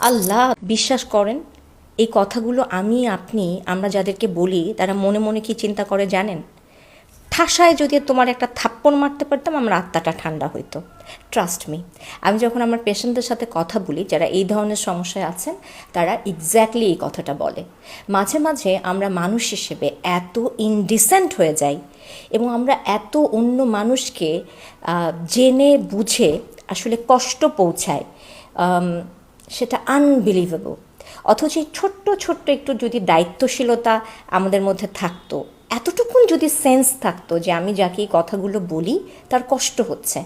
আল্লাহ, বিশ্বাস করেন এই কথাগুলো আমরা যাদেরকে বলি তারা মনে মনে কি চিন্তা করে জানেন? ঠাসায় যদি তোমার একটা থাপ্পড় মারতে পারতাম আমার আত্মাটা ঠান্ডা হইতো। ট্রাস্ট মি, আমি যখন আমার পেশেন্টদের সাথে কথা বলি যারা এই ধরনের সমস্যায় আছেন, তারা এক্স্যাক্টলি এই কথাটা বলে। মাঝে মাঝে আমরা মানুষ হিসেবে এত ইনডিসেন্ট হয়ে যাই এবং আমরা এত অন্য মানুষকে জেনে বুঝে আসলে কষ্ট পৌঁছায়, সেটা আনবিলিভেবল। অথচ এই ছোট্ট ছোট্ট একটু যদি দায়িত্বশীলতা আমাদের মধ্যে থাকতো, এতটুকুন যদি সেন্স থাকতো যে আমি যাকে এই কথাগুলো বলি তার কষ্ট হচ্ছে,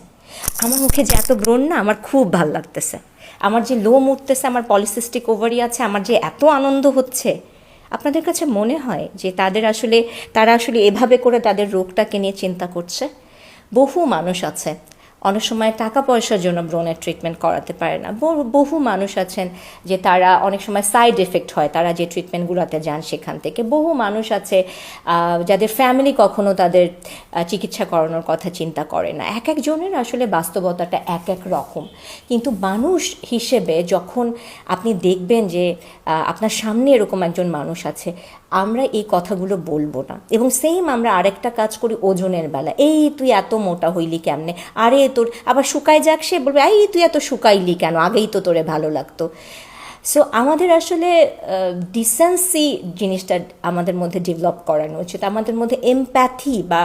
আমার মুখে যে এত ব্রণ না, আমার খুব ভাল লাগতেছে, আমার যে লোম উঠতেছে, আমার পলিসিস্টিক ওভারি আছে, আমার যে এত আনন্দ হচ্ছে। আপনাদের কাছে মনে হয় যে তারা আসলে এভাবে করে তাদের রোগটাকে নিয়ে চিন্তা করছে? বহু মানুষ আছে অনেক সময় টাকা পয়সার জন্য ব্রণের ট্রিটমেন্ট করাতে পারে না। বহু মানুষ আছেন যে তারা অনেক সময় সাইড এফেক্ট হয় তারা যে ট্রিটমেন্টগুলোতে যান সেখান থেকে। বহু মানুষ আছে যাদের ফ্যামিলি কখনো তাদের চিকিৎসা করানোর কথা চিন্তা করে না। এক একজনের আসলে বাস্তবতাটা এক এক রকম। কিন্তু মানুষ হিসেবে যখন আপনি দেখবেন যে আপনার সামনে এরকম একজন মানুষ আছে, আমরা এই কথাগুলো বলবো না। এবং সেম আমরা আরেকটা কাজ করি ওজনের বেলা, এই তুই এত মোটা হইলি কেমনে, আরে তোর আবার শুকায় যাক, সে বলবে এই তুই এত শুকাইলি কেন, আগেই তো তোরে ভালো লাগতো। সো আমাদের আসলে ডিসেন্সি জিনিসটা আমাদের মধ্যে ডেভেলপ করানো উচিত। আমাদের মধ্যে এমপ্যাথি বা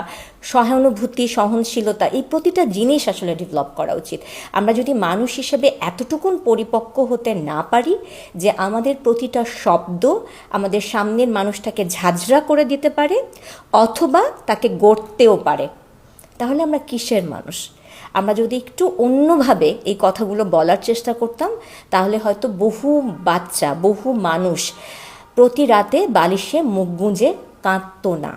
সহানুভূতি, সহনশীলতা, এই প্রতিটা জিনিস আসলে ডেভেলপ করা উচিত। আমরা যদি মানুষ হিসেবে এতটুকুন পরিপক্ক হতে না পারি যে আমাদের প্রতিটা শব্দ আমাদের সামনের মানুষটাকে ঝাঁঝরা করে দিতে পারে অথবা তাকে গড়তেও পারে, তাহলে আমরা কিসের মানুষ? আমরা যদি একটু অন্যভাবে এই কথাগুলো বলার চেষ্টা করতাম, তাহলে হয়তো বহু বাচ্চা, বহু মানুষ প্রতি রাতে বালিশে মুখ গুঁজে কাঁদতো না।